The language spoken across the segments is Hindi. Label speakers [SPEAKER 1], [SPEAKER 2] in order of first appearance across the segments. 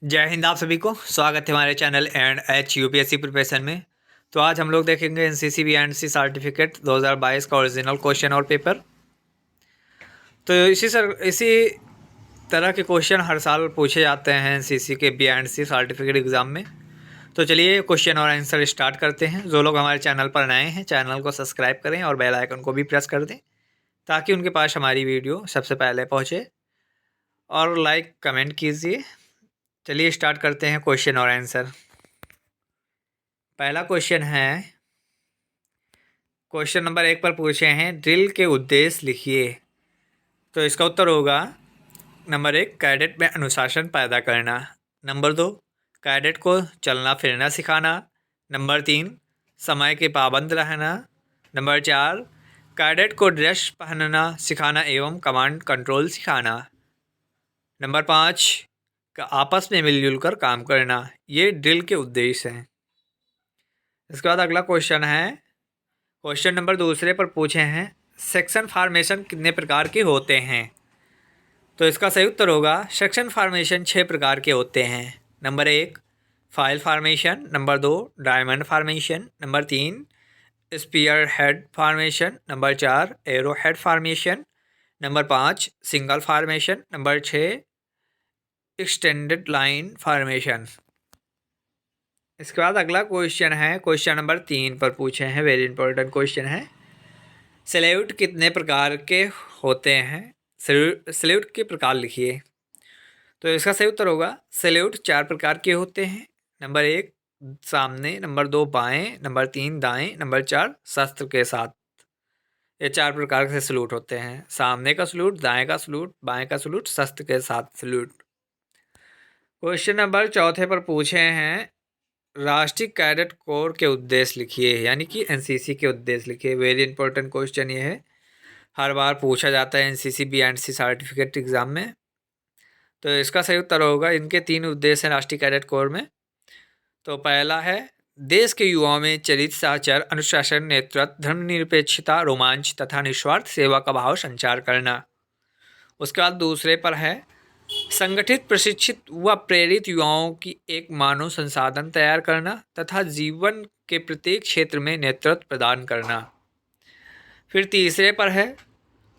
[SPEAKER 1] जय हिंद। आप सभी को स्वागत है हमारे channel and H UPSC preparation में। तो आज हम लोग देखेंगे एनसीसी बीएंडसी सर्टिफिकेट 2022 का ओरिजिनल क्वेश्चन और पेपर। तो इसी तरह के क्वेश्चन हर साल पूछे जाते हैं एनसीसी के बीएंडसी सर्टिफिकेट एग्ज़ाम में। तो चलिए क्वेश्चन और आंसर स्टार्ट करते हैं। जो लोग हमारे चैनल पर नए हैं चैनल को सब्सक्राइब करें और बेल आइकन को भी प्रेस कर दें ताकि उनके पास हमारी वीडियो सबसे पहले पहुँचे, और लाइक कमेंट कीजिए। चलिए स्टार्ट करते हैं क्वेश्चन और आंसर। पहला क्वेश्चन है, क्वेश्चन नंबर 1 पर पूछे हैं ड्रिल के उद्देश्य लिखिए। तो इसका उत्तर होगा नंबर 1 कैडेट में अनुशासन पैदा करना, नंबर 2 कैडेट को चलना फिरना सिखाना, नंबर 3 समय के पाबंद रहना, नंबर 4 कैडेट को ड्रेस पहनना सिखाना एवं कमांड कंट्रोल सिखाना, नंबर 5 का आपस में मिलजुल कर काम करना। ये ड्रिल के उद्देश्य हैं। इसके बाद अगला क्वेश्चन है, क्वेश्चन नंबर दूसरे पर पूछे हैं सेक्शन फॉर्मेशन कितने प्रकार के होते हैं। तो इसका सही उत्तर होगा सेक्शन फॉर्मेशन 6 प्रकार के होते हैं। Number 1 file formation, number 2 diamond formation, number 3 spear head formation, number 4 arrow head formation, number 5 single formation, number 6 extended line formation. इसके बाद अगला क्वेश्चन है, क्वेश्चन नंबर 3 पर पूछे हैं, वेरी इंपॉर्टेंट क्वेश्चन है, सैल्यूट कितने प्रकार के होते हैं। सैल्यूट के प्रकार लिखिए। तो इसका सही उत्तर होगा सैल्यूट 4 प्रकार के होते हैं। नंबर 1 सामने, नंबर 2 बाएं, नंबर 3 दाएं, नंबर 4 शस्त्र के साथ। ये 4 प्रकार के सैल्यूट होते हैं, सामने का सैल्यूट, दाएं का सैल्यूट, बाएं का सैल्यूट, शस्त्र के साथ सैल्यूट। क्वेश्चन नंबर 4 पर पूछे हैं राष्ट्रीय कैडेट कोर के उद्देश्य लिखिए, यानी कि एनसीसी के उद्देश्य लिखिए। वेरी इंपॉर्टेंट क्वेश्चन ये है, हर बार पूछा जाता है एनसीसी बीएंडसी सर्टिफिकेट एग्जाम में। तो इसका सही उत्तर होगा इनके 3 उद्देश्य हैं राष्ट्रीय कैडेट कोर में। तो पहला है देश के युवाओं में चरित्र साचार अनुशासन नेतृत्व धर्मनिरपेक्षता रोमांच तथा निस्वार्थ सेवा का भाव संचार करना। उसके बाद दूसरे पर है संगठित प्रशिक्षित व प्रेरित युवाओं की एक मानव संसाधन तैयार करना तथा जीवन के प्रत्येक क्षेत्र में नेतृत्व प्रदान करना। फिर तीसरे पर है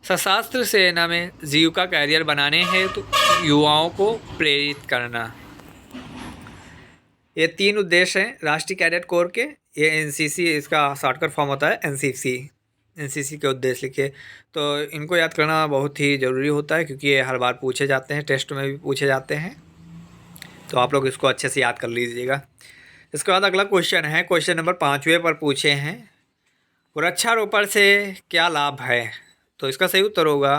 [SPEAKER 1] सशस्त्र सेना में जीविका कैरियर बनाने हेतु युवाओं को प्रेरित करना। ये 3 उद्देश्य हैं राष्ट्रीय कैडेट कोर के। ये एनसीसी, इसका शॉर्टकट फॉर्म होता है एनसीसी के उद्देश्य लिखे। तो इनको याद करना बहुत ही ज़रूरी होता है क्योंकि ये हर बार पूछे जाते हैं, टेस्ट में भी पूछे जाते हैं। तो आप लोग इसको अच्छे से याद कर लीजिएगा। इसके बाद अगला क्वेश्चन है, क्वेश्चन नंबर 5वें पर पूछे हैं वृक्षारोपण से क्या लाभ है। तो इसका सही उत्तर होगा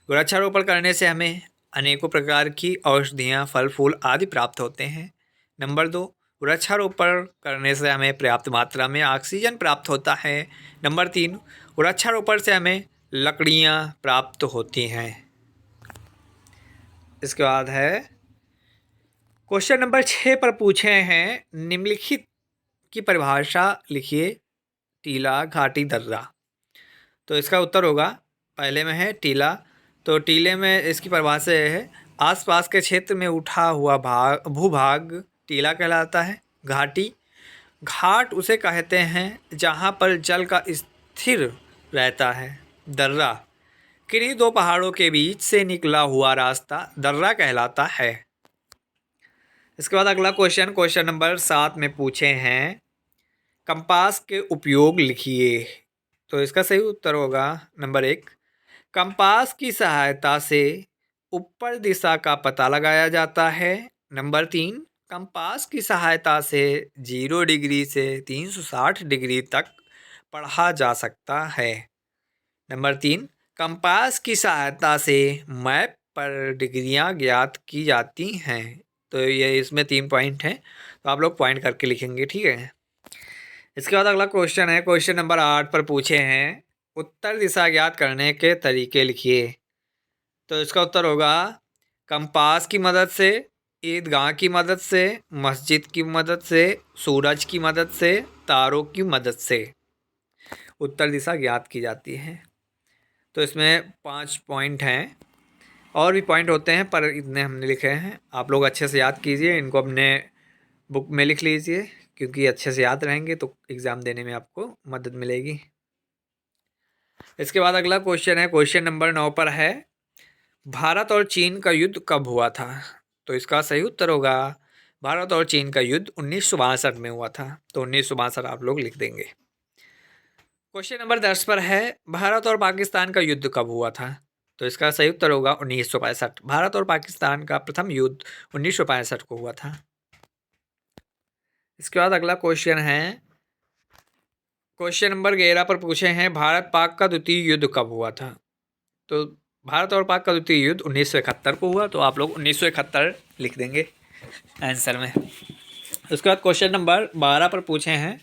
[SPEAKER 1] वृक्षारोपण करने से हमें अनेकों प्रकार की औषधियाँ, फल फूल आदि प्राप्त होते हैं। नंबर 2 वृक्षारोपण करने से हमें पर्याप्त मात्रा में ऑक्सीजन प्राप्त होता है। नंबर 3 वृक्षारोपण से हमें लकड़ियाँ प्राप्त होती हैं। इसके बाद है क्वेश्चन नंबर 6 पर पूछे हैं निम्नलिखित की परिभाषा लिखिए टीला घाटी दर्रा। तो इसका उत्तर होगा पहले में है टीला। तो टीले में इसकी परिभाषा है आसपास के क्षेत्र में उठा हुआ भूभाग टीला कहलाता है। घाटी, घाट उसे कहते हैं जहाँ पर जल का स्थिर रहता है। दर्रा, किन्हीं 2 पहाड़ों के बीच से निकला हुआ रास्ता दर्रा कहलाता है। इसके बाद अगला क्वेश्चन, क्वेश्चन नंबर 7 में पूछे हैं कंपास के उपयोग लिखिए। तो इसका सही उत्तर होगा नंबर 1 कंपास की सहायता से ऊपर दिशा का पता लगाया जाता है। नंबर 3 कंपास की सहायता से 0 डिग्री से 360 डिग्री तक पढ़ा जा सकता है। नंबर 3 कंपास की सहायता से मैप पर डिग्रियां ज्ञात की जाती हैं। तो ये इसमें 3 पॉइंट हैं, तो आप लोग पॉइंट करके लिखेंगे, ठीक है। इसके बाद अगला क्वेश्चन है, क्वेश्चन नंबर 8 पर पूछे हैं उत्तर दिशा ज्ञात करने के तरीके लिखिए। तो इसका उत्तर होगा कंपास की मदद से, ईदगाह की मदद से, मस्जिद की मदद से, सूरज की मदद से, तारों की मदद से उत्तर दिशा ज्ञात की जाती है। तो इसमें 5 पॉइंट हैं। और भी पॉइंट होते हैं पर इतने हमने लिखे हैं, आप लोग अच्छे से याद कीजिए, इनको अपने बुक में लिख लीजिए, क्योंकि अच्छे से याद रहेंगे तो एग्ज़ाम देने में आपको मदद मिलेगी। इसके बाद अगला क्वेश्चन है, क्वेश्चन नंबर 9 पर है, भारत और चीन का युद्ध कब हुआ था? तो इसका सही उत्तर होगा, भारत और चीन का युद्ध 1962 में हुआ था। तो 1962 आप लोग लिख देंगे। क्वेश्चन नंबर 10 पर है, भारत और पाकिस्तान का युद्ध कब हुआ था? तो इसका सही उत्तर होगा 1965। भारत और पाकिस्तान का प्रथम युद्ध 1965 को हुआ था। इसके बाद अगला क्वेश्चन है, क्वेश्चन नंबर 11 पर पूछे हैं, भारत पाक का द्वितीय युद्ध कब हुआ था? तो भारत और पाक का द्वितीय युद्ध 1971 को हुआ। तो आप लोग 1971 लिख देंगे आंसर में। उसके बाद क्वेश्चन नंबर 12 पर पूछे हैं,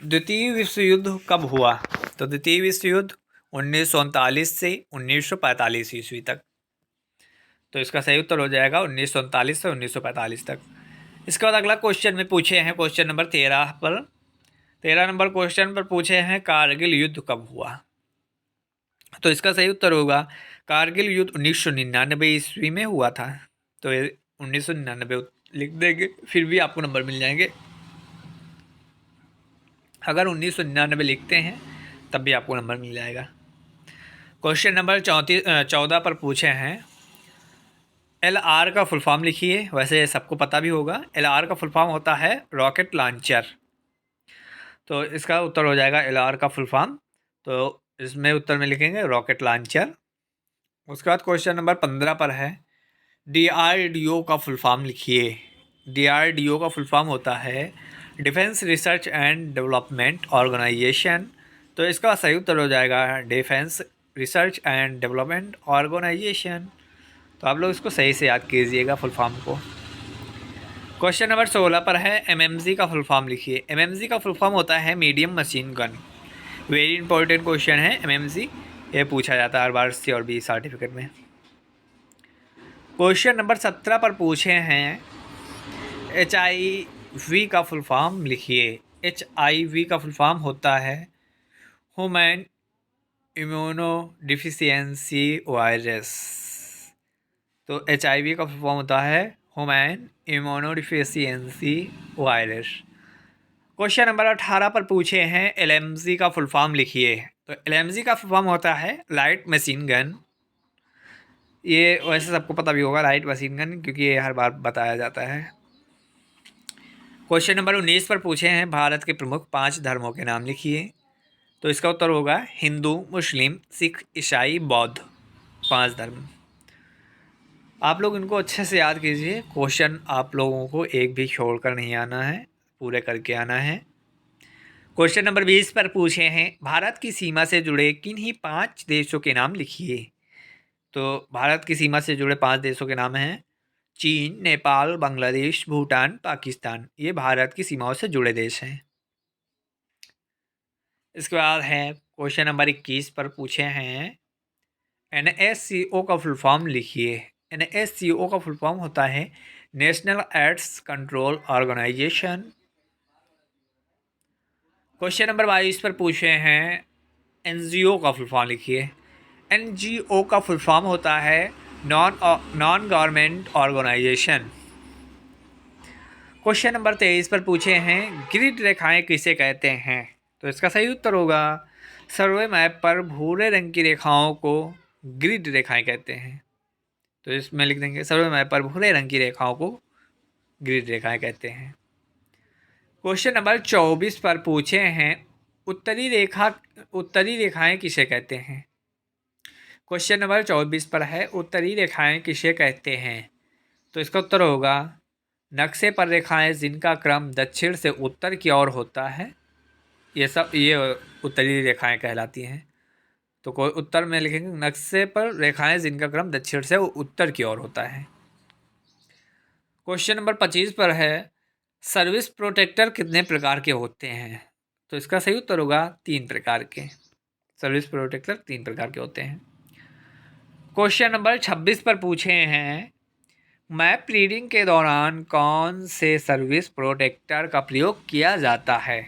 [SPEAKER 1] द्वितीय विश्व युद्ध कब हुआ? तो द्वितीय विश्व युद्ध 1939 से 1945 ईस्वी तक। तो इसका सही उत्तर हो जाएगा 1939 से 1945 तक। इसके बाद अगला क्वेश्चन में पूछे हैं, क्वेश्चन नंबर 13 पर, 13 नंबर क्वेश्चन पर पूछे हैं, कारगिल युद्ध कब हुआ? तो इसका सही उत्तर होगा, कारगिल युद्ध 1999 ईस्वी में हुआ था। तो 1999 लिख देंगे, फिर भी आपको नंबर मिल जाएंगे। अगर 1999 लिखते हैं तब भी आपको नंबर मिल जाएगा। क्वेश्चन नंबर 14 पर पूछे हैं, LR का फुल फॉर्म लिखिए। वैसे सबको पता भी होगा, LR का फुल फॉर्म होता है रॉकेट लॉन्चर। तो इसका उत्तर हो जाएगा LR का फुल फॉर्म। तो इसमें उत्तर में लिखेंगे रॉकेट लॉन्चर। उसके बाद क्वेश्चन नंबर 15 पर है, DRDO का फुल फॉर्म लिखिए। DRDO का फुल फॉर्म होता है defence research and development organisation. तो इसका सही उत्तर हो जाएगा defence research and development organisation. तो आप लोग इसको सही से याद कीजिएगा फुल फॉर्म को। क्वेश्चन नंबर 16 पर है, MMG का फुल फॉर्म लिखिए। MMG का फुल फॉर्म होता है medium machine gun. Very important question है MMG, ये पूछा जाता है हर बार CRB सर्टिफिकेट में। क्वेश्चन नंबर 17 पर पूछे हैं, HIV का फुल फॉर्म लिखिए। HIV का फुल फॉर्म होता है ह्यूमन इम्यूनो डिफिशियंसी वायरस। तो HIV का फुल फॉर्म होता है human immuno deficiency virus. Question number 18 पर पूछे हैं, LMG का फुल फॉर्म लिखिए। तो LMG का फुल फॉर्म होता है लाइट मशीन गन। ये वैसे सबको पता भी होगा लाइट मशीन गन, क्योंकि ये हर बार बताया जाता है। क्वेश्चन नंबर 19 पर पूछे हैं, भारत के प्रमुख 5 धर्मों के नाम लिखिए। तो इसका उत्तर होगा हिंदू, मुस्लिम, सिख, ईसाई, बौद्ध, 5 धर्म। आप लोग इनको अच्छे से याद कीजिए। क्वेश्चन आप लोगों को एक भी छोड़कर नहीं आना है, पूरे करके आना है। क्वेश्चन नंबर 20 पर पूछे हैं, भारत की सीमा से जुड़े किन्हीं 5 देशों के नाम लिखिए। तो भारत की सीमा से जुड़े 5 देशों के नाम हैं चीन, नेपाल, बांग्लादेश, भूटान, पाकिस्तान। ये भारत की सीमाओं से जुड़े देश हैं। इसके बाद है क्वेश्चन नंबर 21 पर पूछे हैं, NSCO का फुल फॉर्म लिखिए। NSCO का फुल फॉर्म होता है national AIDS control organisation. Question number 22 पर पूछे हैं, NGO का फुल फॉर्म लिखिए। NGO का फुल फॉर्म होता है non government organisation. Question number 23 पर पूछे हैं, ग्रिड रेखाएं किसे कहते हैं? तो इसका सही उत्तर होगा, सर्वे मैप पर भूरे रंग की रेखाओं को ग्रिड रेखाएं कहते हैं। तो इसमें लिख देंगे, सर्वे मैप पर भूरे रंग की रेखाओं को ग्रिड रेखाएं कहते हैं। क्वेश्चन नंबर 24 पर पूछे हैं, उत्तरी रेखाएं किसे कहते हैं? क्वेश्चन नंबर 24 पर है, उत्तरी रेखाएं किसे कहते हैं? तो इसका उत्तर होगा, नक्शे पर रेखाएं जिनका क्रम दक्षिण से उत्तर की ओर होता है, ये उत्तरी रेखाएं कहलाती हैं। तो कोई उत्तर में लिखेंगे, नक्शे पर रेखाएं जिनका क्रम दक्षिण से उत्तर की ओर होता है। क्वेश्चन नंबर 25 पर है, सर्विस प्रोटेक्टर कितने प्रकार के होते हैं? तो इसका सही उत्तर होगा 3 प्रकार के। सर्विस प्रोटेक्टर 3 प्रकार के होते हैं। क्वेश्चन नंबर 26 पर पूछे हैं, मैप रीडिंग के दौरान कौन से सर्विस प्रोटेक्टर का प्रयोग किया जाता है?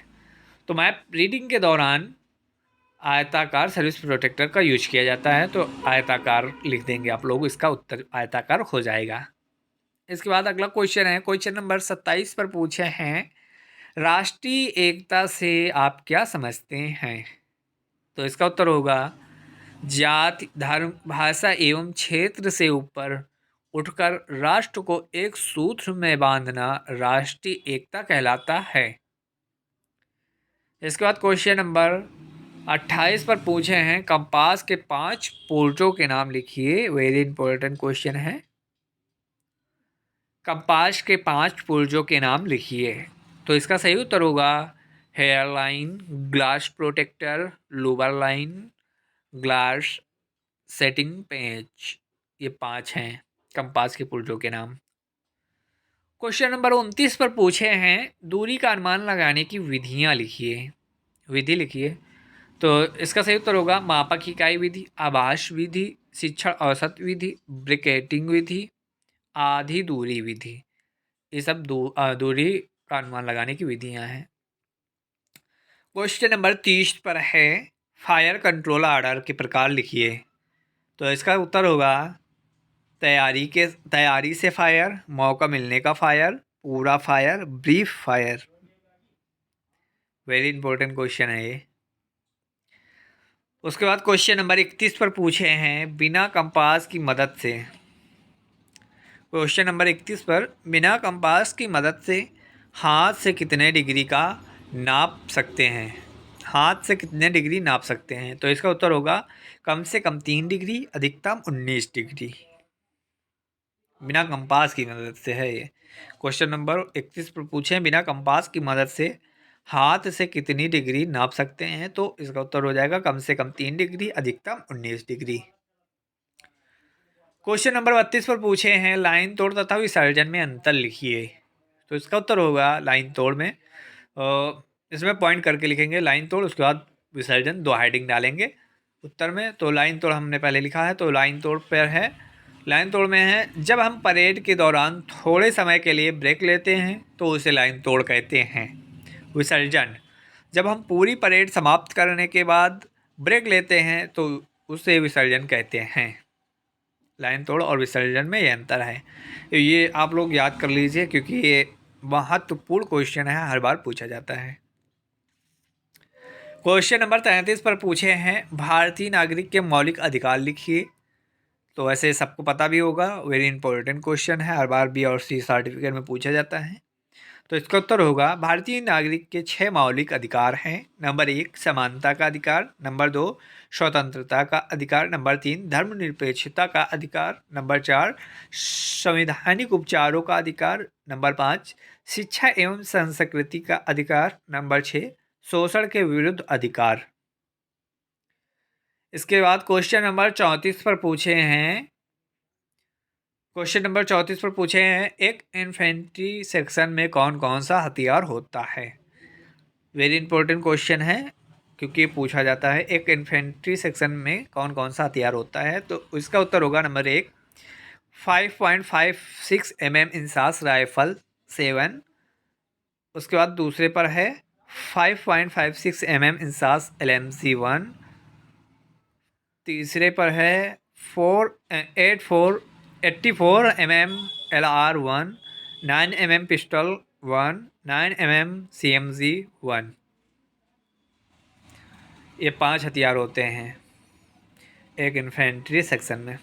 [SPEAKER 1] तो मैप रीडिंग के दौरान आयताकार सर्विस प्रोटेक्टर का यूज किया जाता है, तो आयताकार लिख देंगे आप लोग, इसका उत्तर आयताकार हो जाएगा। इसके बाद अगला क्वेश्चन है, क्वेश्चन नंबर 27 पर पूछे हैं, राष्ट्रीय एकता से आप क्या समझते हैं? तो इसका उत्तर होगा, जाति, धर्म, भाषा एवं क्षेत्र से ऊपर उठकर राष्ट्र को एक सूत्र में बांधना राष्ट्रीय एकता कहलाता है। इसके बाद क्वेश्चन नंबर 28 पर पूछे हैं, कंपास के 5 पुर्जों के नाम लिखिए। वेरी इंपॉर्टेंट क्वेश्चन है। कंपास के 5 पुर्जों के नाम लिखिए। तो इसका सही उत्तर होगा hair line, glass protector, lower line, glass setting page. ये 5 हैं कंपास के पुर्जों के नाम। क्वेश्चन नंबर 29 पर पूछे हैं, दूरी का अनुमान लगाने की विधियां लिखिए। विधि लिखिए। तो इसका सही उत्तर होगा मापक इकाई विधि, आभास विधि, शिक्षण औसत विधि, ब्रिकेटिंग विधि, आधी दूरी विधि। ये सब दूरी का अनुमान लगाने की विधियां हैं। क्वेश्चन नंबर 30 पर है, फायर कंट्रोल ऑर्डर के प्रकार लिखिए। तो इसका उत्तर होगा तैयारी से फायर, मौका मिलने का फायर, पूरा fire, brief fire. Very important question है ये। उसके बाद क्वेश्चन नंबर 31 पर पूछे हैं, बिना कंपास की मदद से। क्वेश्चन नंबर 31 पर, बिना कंपास की मदद से हाथ से कितने डिग्री का नाप सकते हैं? हाथ से कितने डिग्री नाप सकते हैं? तो इसका उत्तर होगा कम से कम 3 डिग्री, अधिकतम 19 डिग्री। बिना कंपास की मदद से है ये। क्वेश्चन नंबर 31 पर पूछे हैं, बिना कंपास की मदद से हाथ से कितनी डिग्री नाप सकते हैं? तो इसका उत्तर हो जाएगा कम से कम 3 डिग्री, अधिकतम 19 डिग्री। क्वेश्चन नंबर 32 पर पूछे हैं, लाइन तोड़ तथा विसर्जन में अंतर लिखिए। तो इसका उत्तर होगा लाइन तोड़ में इसमें पॉइंट करके लिखेंगे लाइन तोड़, उसके बाद विसर्जन 2 हेडिंग डालेंगे उत्तर में। तो लाइन तोड़ हमने पहले लिखा है, तो लाइन तोड़ पर है, लाइन तोड़ में है, जब हम परेड के दौरान थोड़े समय के लिए ब्रेक लेते हैं तो उसे लाइन तोड़ कहते हैं। विसर्जन, जब हम पूरी परेड समाप्त करने के बाद ब्रेक लेते हैं तो उसे विसर्जन कहते हैं। लाइन तोड़ और विसर्जन में ये अंतर है। ये आप लोग याद कर लीजिए क्योंकि ये महत्वपूर्ण क्वेश्चन है, हर बार पूछा जाता है। क्वेश्चन नंबर 33 पर पूछे हैं, भारतीय नागरिक के मौलिक अधिकार लिखिए। तो वैसे सबको पता भी होगा, वेरी इंपॉर्टेंट क्वेश्चन है, हर बार बी और सी सर्टिफिकेट में पूछा जाता है। तो इसका उत्तर होगा भारतीय नागरिक के 6 मौलिक अधिकार हैं। नंबर 1 समानता का अधिकार, नंबर 2 स्वतंत्रता का अधिकार, नंबर 3 धर्मनिरपेक्षता का अधिकार, नंबर 4 संवैधानिक उपचारों का अधिकार, नंबर 5 शिक्षा एवं संस्कृति का अधिकार, नंबर 6 शोषण के विरुद्ध अधिकार। इसके बाद क्वेश्चन नंबर 34 पर पूछे हैं, क्वेश्चन नंबर 34 पर पूछे हैं, एक इन्फेंट्री सेक्शन में कौन कौन सा हथियार होता है? वेरी इंपॉर्टेंट क्वेश्चन है क्योंकि पूछा जाता है एक इन्फेंट्री सेक्शन में कौन कौन सा हथियार होता है। तो इसका उत्तर होगा नंबर 1 5.56 mm इंसास राइफल 7। उसके बाद दूसरे पर है 5.56 mm इंसास LMG 1। तीसरे पर है 84 mm LR1, 9 mm pistol 1, 9 mm CMG 1। ये 5 हथियार होते हैं एक इन्फेंट्री सेक्शन में।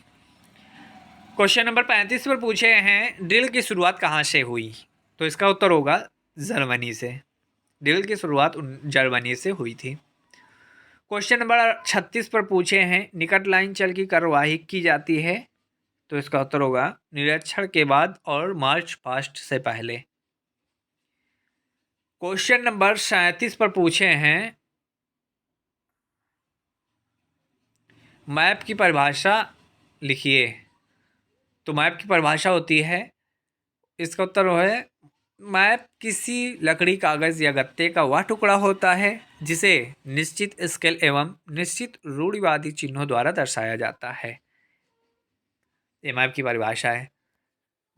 [SPEAKER 1] क्वेश्चन नंबर 35 पर पूछे हैं, ड्रिल की शुरुआत कहाँ से हुई? तो इसका उत्तर होगा जर्मनी से। ड्रिल की शुरुआत जर्मनी से हुई थी। क्वेश्चन नंबर 36 पर पूछे हैं, निकट लाइन चल की कार्यवाही की जाती है। तो इसका उत्तर होगा निरीक्षण के बाद और मार्च पास्ट से पहले। क्वेश्चन नंबर 37 पर पूछे हैं, मैप की परिभाषा लिखिए। तो मैप की परिभाषा होती है, इसका उत्तर है मैप किसी लकड़ी, कागज या गत्ते का वह टुकड़ा होता है जिसे निश्चित स्केल एवं निश्चित रूढ़िवादी चिन्हों द्वारा दर्शाया जाता है। ये मैप की परिभाषा है।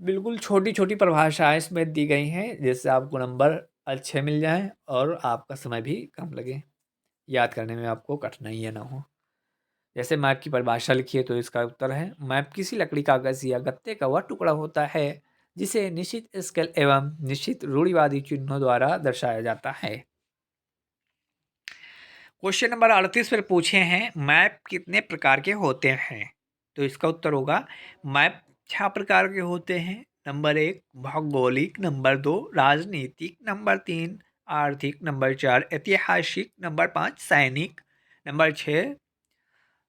[SPEAKER 1] बिल्कुल छोटी छोटी परिभाषाएं इसमें दी गई हैं जिससे आपको नंबर अच्छे मिल जाएं और आपका समय भी कम लगे। याद करने में आपको कठिनाइयाँ ना हो। जैसे मैप की परिभाषा लिखिए तो इसका उत्तर है मैप किसी लकड़ी कागज या गत्ते का वह टुकड़ा होता है जिसे निश्चित स्केल एवं निश्चित रूढ़िवादी चिन्हों द्वारा दर्शाया जाता है। क्वेश्चन नंबर 38 पर पूछे हैं मैप कितने प्रकार के होते हैं। तो इसका उत्तर होगा मैप 6 प्रकार के होते हैं। नंबर 1 भौगोलिक, नंबर 2 राजनीतिक, नंबर 3 आर्थिक, नंबर 4 ऐतिहासिक, नंबर 5 सैनिक, नंबर 6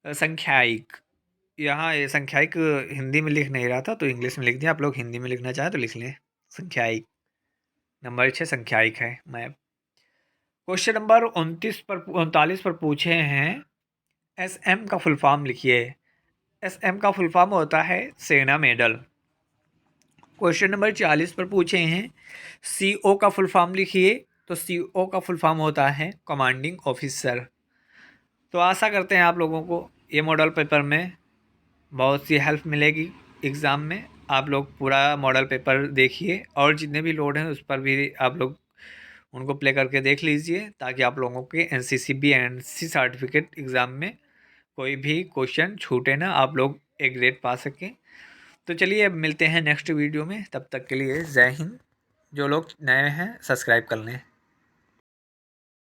[SPEAKER 1] संख्यायिक। यहाँ ये संख्यायिक हिंदी में लिख नहीं रहा था तो इंग्लिश में लिख दिया, आप लोग हिंदी में लिखना चाहें तो लिख लें संख्यायिक। नंबर 6 संख्यायिक है मैप। क्वेश्चन नंबर 39 पर पूछे हैं एसएम का फुल फॉर्म लिखिए। एसएम का फुल फॉर्म होता है सेना मेडल। क्वेश्चन नंबर 40 पर पूछे हैं सीओ का फुल फॉर्म लिखिए। तो सीओ का फुल फॉर्म होता है कमांडिंग ऑफिसर। तो आशा करते हैं आप लोगों को ये मॉडल पेपर में बहुत सी हेल्प मिलेगी एग्ज़ाम में। आप लोग पूरा मॉडल पेपर देखिए और जितने भी लोड हैं उस पर भी आप लोग उनको प्ले करके देख लीजिए ताकि आप लोगों के एनसीसीबी एनसी सर्टिफिकेट एग्ज़ाम में कोई भी क्वेश्चन छूटे ना, आप लोग एक ग्रेड पा सकें। तो चलिए अब मिलते हैं नेक्स्ट वीडियो में, तब तक के लिए जय हिंद। जो लोग नए हैं सब्सक्राइब कर लें।